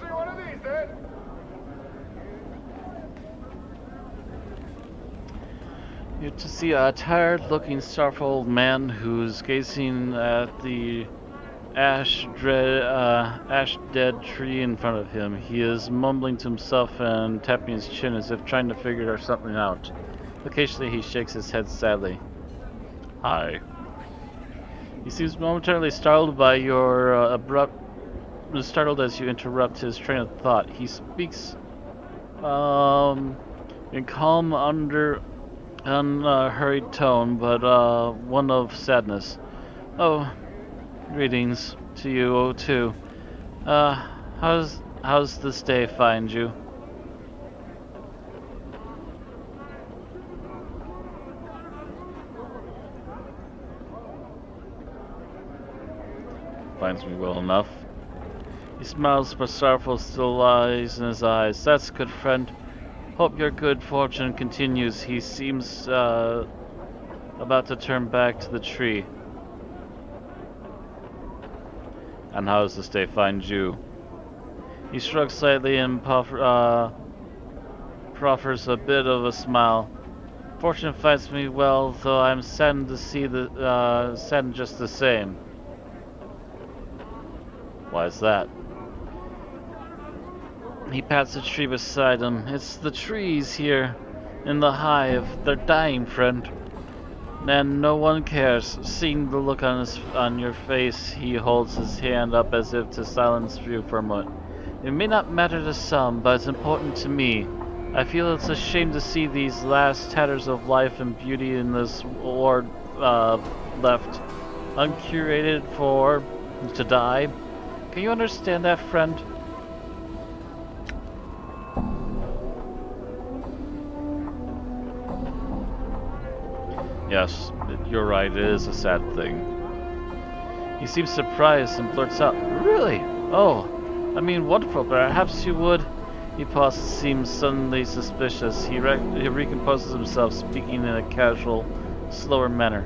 You to see a tired-looking, sorrowful man who's gazing at the ash-dead tree in front of him. He is mumbling to himself and tapping his chin as if trying to figure something out. Occasionally, he shakes his head sadly. Hi. He seems momentarily startled by your startled as you interrupt his train of thought. He speaks, in calm, unhurried tone, but one of sadness. Oh, greetings to you too. How's this day find you? Finds me well enough. He smiles, but sorrowful still lies in his eyes. That's good, friend. Hope your good fortune continues. He seems about to turn back to the tree. And how does this day find you? He shrugs slightly and proffers a bit of a smile. Fortune finds me well, though I'm saddened to see saddened just the same. Why is that? He pats the tree beside him. It's the trees here in the hive. They're dying, friend. And no one cares. Seeing the look on your face, he holds his hand up as if to silence you for a moment. It may not matter to some, but it's important to me. I feel it's a shame to see these last tatters of life and beauty in this world left uncurated to die. Can you understand that, friend? Yes, you're right, it is a sad thing. He seems surprised and blurts out, Really? Oh, I mean wonderful, perhaps you would... He pauses, seems suddenly suspicious. He recomposes himself, speaking in a casual, slower manner.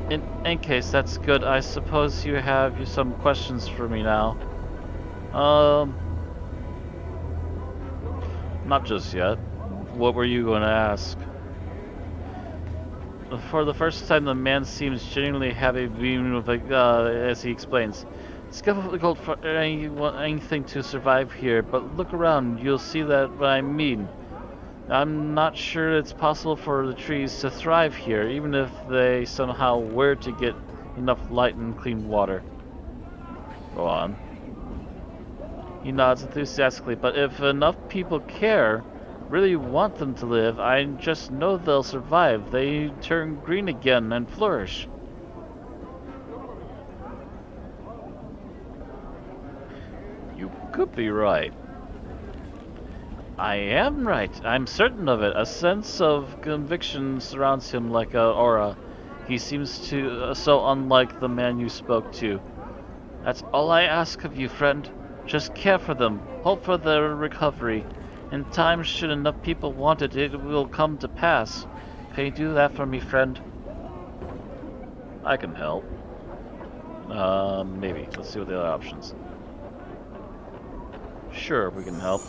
In any case, that's good. I suppose you have some questions for me now. Not just yet. What were you going to ask? For the first time, the man seems genuinely happy as he explains. It's difficult for anything to survive here, but look around, you'll see that what I mean. I'm not sure it's possible for the trees to thrive here, even if they somehow were to get enough light and clean water. Go on. He nods enthusiastically, but if enough people care, really want them to live, I just know they'll survive. They turn green again and flourish. You could be right. I am right. I'm certain of it. A sense of conviction surrounds him like an aura. He seems to so unlike the man you spoke to. That's all I ask of you, friend. Just care for them. Hope for their recovery. In time, should enough people want it, it will come to pass. Can you do that for me, friend? I can help. Maybe. Let's see what the other options. Sure, we can help.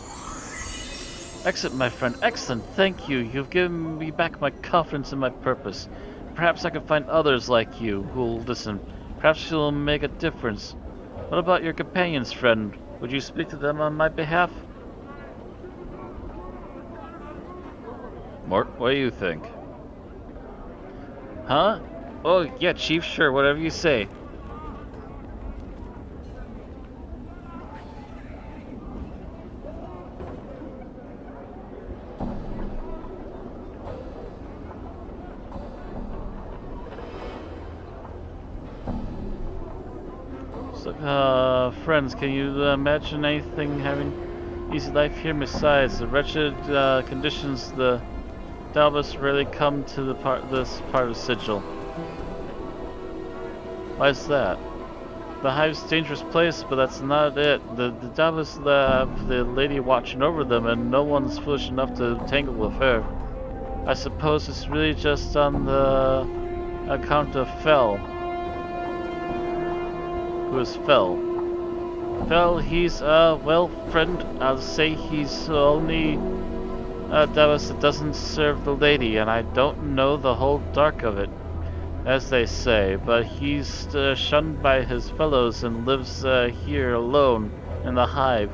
Excellent, my friend. Excellent. Thank you. You've given me back my confidence in my purpose. Perhaps I can find others like you who'll listen. Perhaps you'll make a difference. What about your companions, friend? Would you speak to them on my behalf? Mort, what do you think? Huh? Oh, yeah, Chief, sure, whatever you say. So, friends, can you imagine anything having easy life here? Besides the wretched conditions, the Dalbus rarely come to this part of Sigil. Why is that? The Hive's a dangerous place, but that's not it. The Dalbus have the lady watching over them, and no one's foolish enough to tangle with her. I suppose it's really just on the account of Fel. Who is Fel? Fel, he's well, friend, I'll say he's only Devas, it doesn't serve the lady, and I don't know the whole dark of it, as they say, but he's shunned by his fellows and lives here alone in the hive.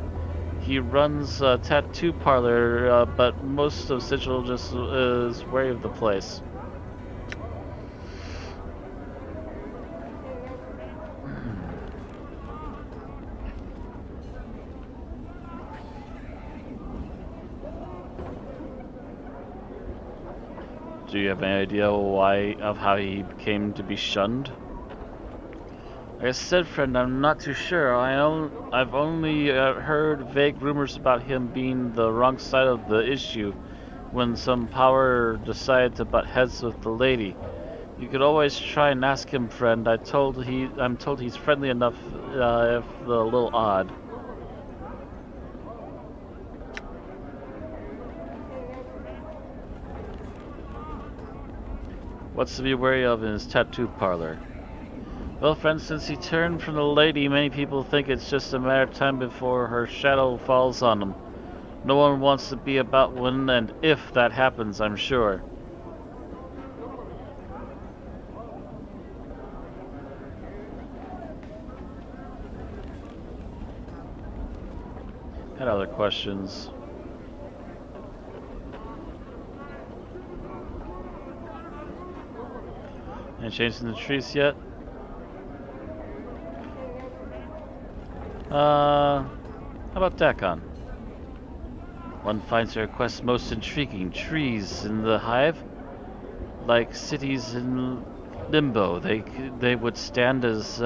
He runs a tattoo parlor, but most of Sigil just is wary of the place. Do you have any idea of how he came to be shunned? Like I said, friend, I'm not too sure. I've only heard vague rumors about him being the wrong side of the issue when some power decided to butt heads with the lady. You could always try and ask him, friend. I'm told he's friendly enough, if a little odd. What's to be wary of in his tattoo parlor? Well, friend, since he turned from the lady, many people think it's just a matter of time before her shadow falls on him. No one wants to be about when and if that happens, I'm sure. Had other questions. Any change in the trees yet? How about Dakon? One finds their quest most intriguing. Trees in the hive? Like cities in limbo, they would stand as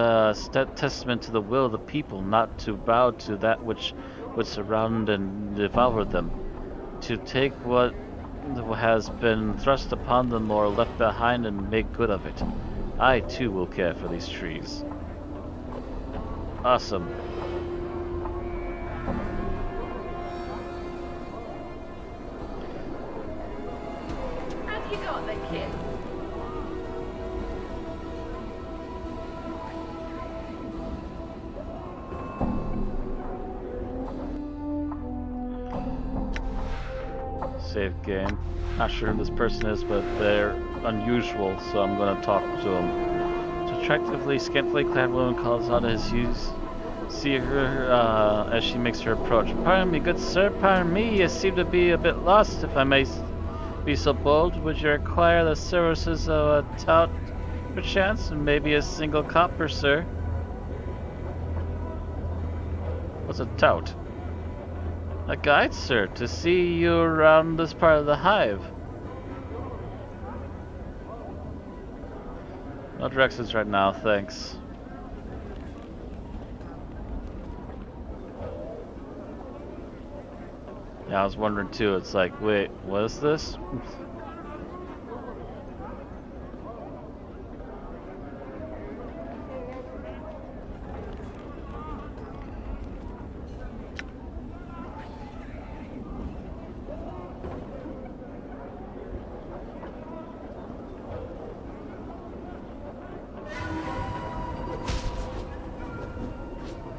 testament to the will of the people, not to bow to that which would surround and devour them. To take what has been thrust upon them or left behind and make good of it. I too will care for these trees. Awesome. Have you got the kid? Save game. Not sure who this person is, but they're unusual, so I'm gonna talk to them. So attractively, scantily clad woman calls out as you see her as she makes her approach. Pardon me, good sir, pardon me. You seem to be a bit lost, if I may be so bold. Would you require the services of a tout, perchance, and maybe a single copper, sir? What's a tout? A guide, sir, to see you around this part of the hive. No directions right now, thanks. Yeah, I was wondering too. It's like, wait, what is this?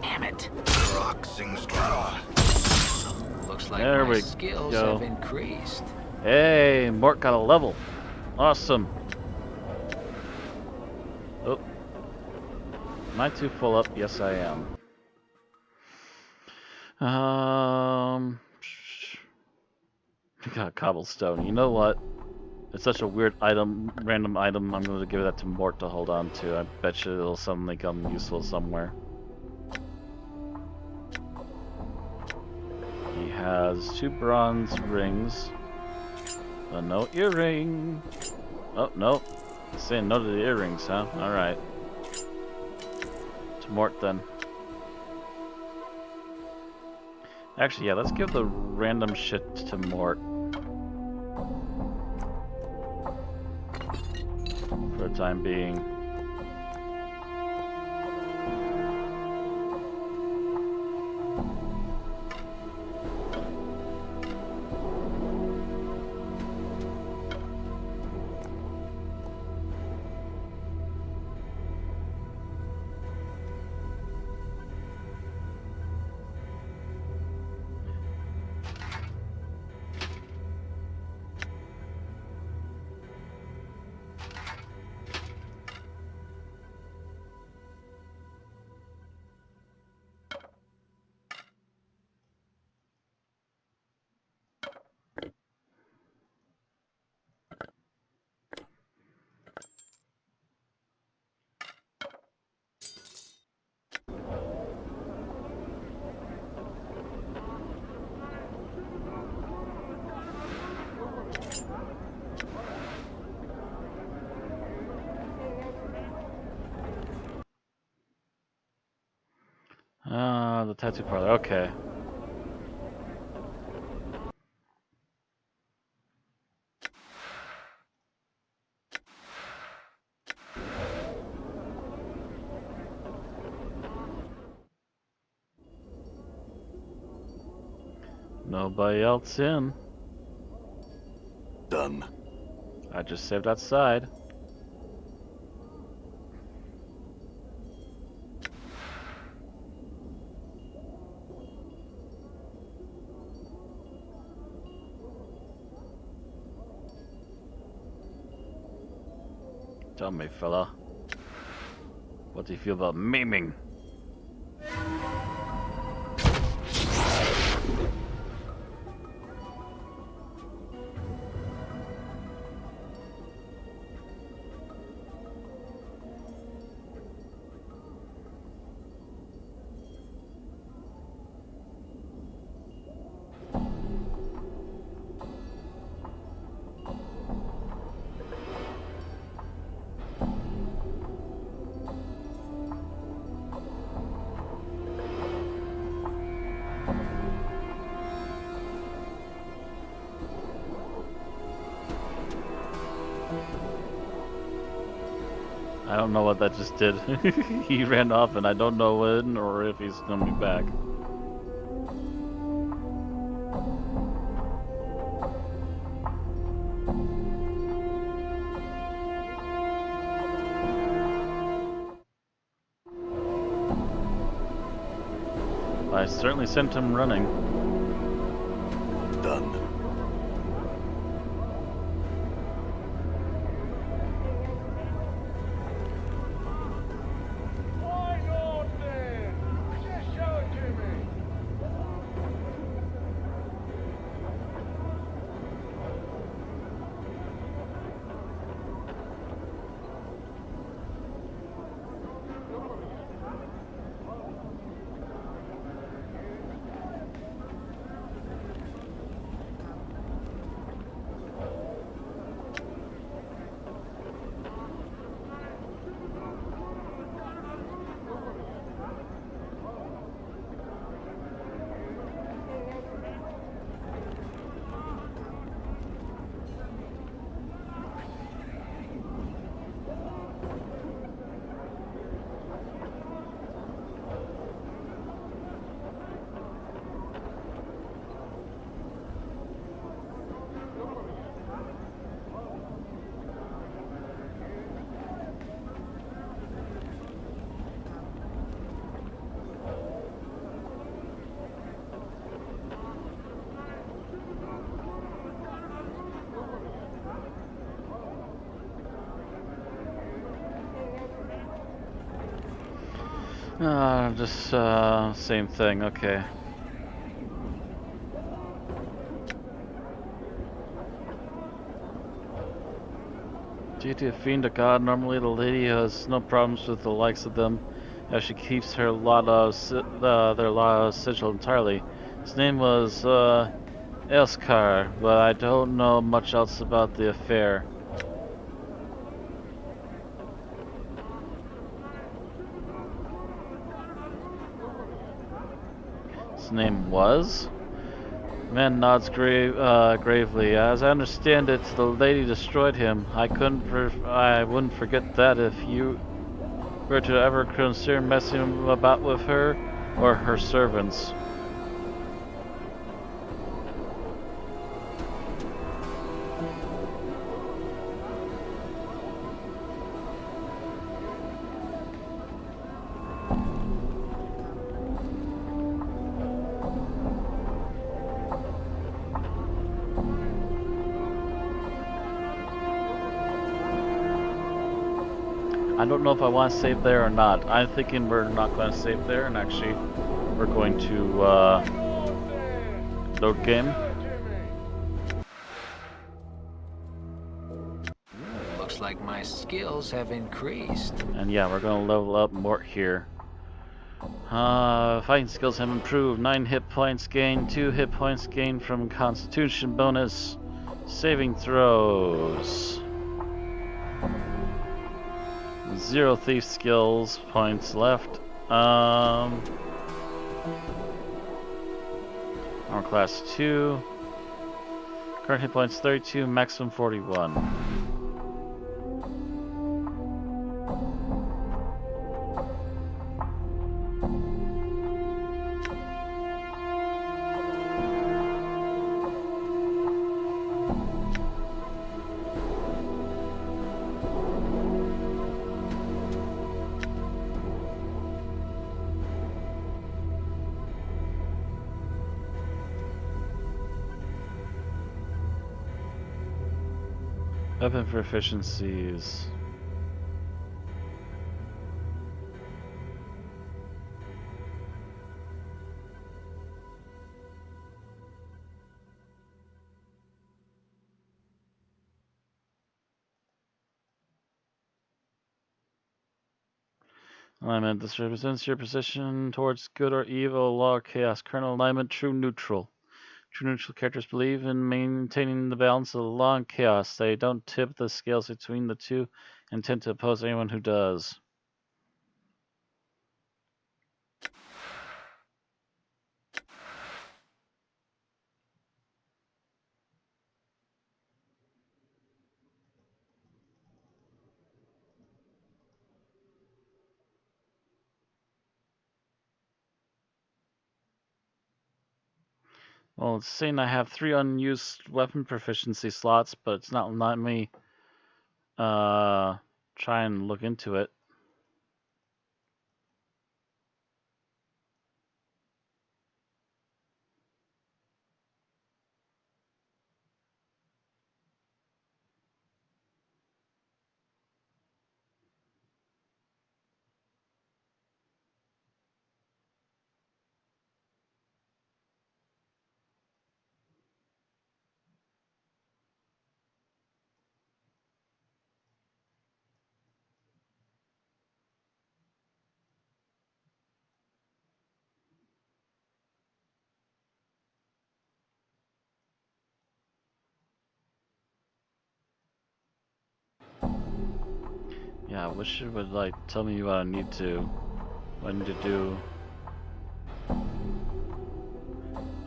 Damn it. Rock sings draw. Looks like There my we skills go. have increased. Hey, Mort got a level. Awesome. Oh. Am I too full up? Yes, I am. Got cobblestone. You know what? It's such a weird item, random item. I'm going to give that to Mort to hold on to. I bet you it'll suddenly come useful somewhere. He has 2 bronze rings. No earring. Oh, no. Saying no to the earrings, huh? Alright. To Mort then. Actually, yeah, let's give the random shit to Mort. For the time being. The tattoo parlor, okay. Nobody else in. Done. I just saved outside. Tell me, fella. What do you feel about maiming? I don't know what that just did. He ran off and I don't know when or if he's coming back. I certainly sent him running. Done. Why not then? Just show it to me. Just same thing, okay. Due to a fiend of god, normally the lady has no problems with the likes of them, as she keeps her their law sigil entirely. His name was Elskar, but I don't know much else about the affair. His name was? Man nods gravely. As I understand it, the lady destroyed him. I wouldn't forget that if you were to ever consider messing about with her or her servants. I don't know if I want to save there or not. I'm thinking we're not going to save there, and actually we're going to load game. Looks like my skills have increased. And yeah, we're going to level up Mort here. Fighting skills have improved. 9 hit points gained, 2 hit points gained from Constitution bonus. Saving throws. 0 thief skills points left. Armor class 2. Current hit points 32, maximum 41. Weapon proficiencies. Alignment. This represents your position towards good or evil, law or chaos. Current alignment, true neutral. True neutral characters believe in maintaining the balance of law and chaos. They don't tip the scales between the two and tend to oppose anyone who does. Well, it's saying I have 3 unused weapon proficiency slots, but it's not letting me try and look into it. Yeah, I wish it would like tell me what I need to do.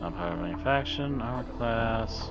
Empire manufacturing, armor class.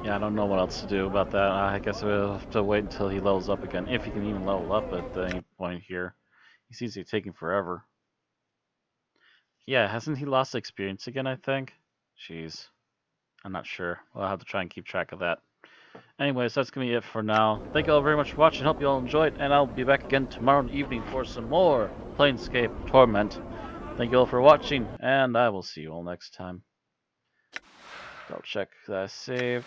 Yeah, I don't know what else to do about that. I guess we'll have to wait until he levels up again, if he can even level up at any point here. He seems to be taking forever. Yeah, hasn't he lost experience again, I think? Jeez. I'm not sure. We'll have to try and keep track of that. Anyways, that's going to be it for now. Thank you all very much for watching. Hope you all enjoyed, and I'll be back again tomorrow evening for some more Planescape Torment. Thank you all for watching, and I will see you all next time. I'll check that I saved.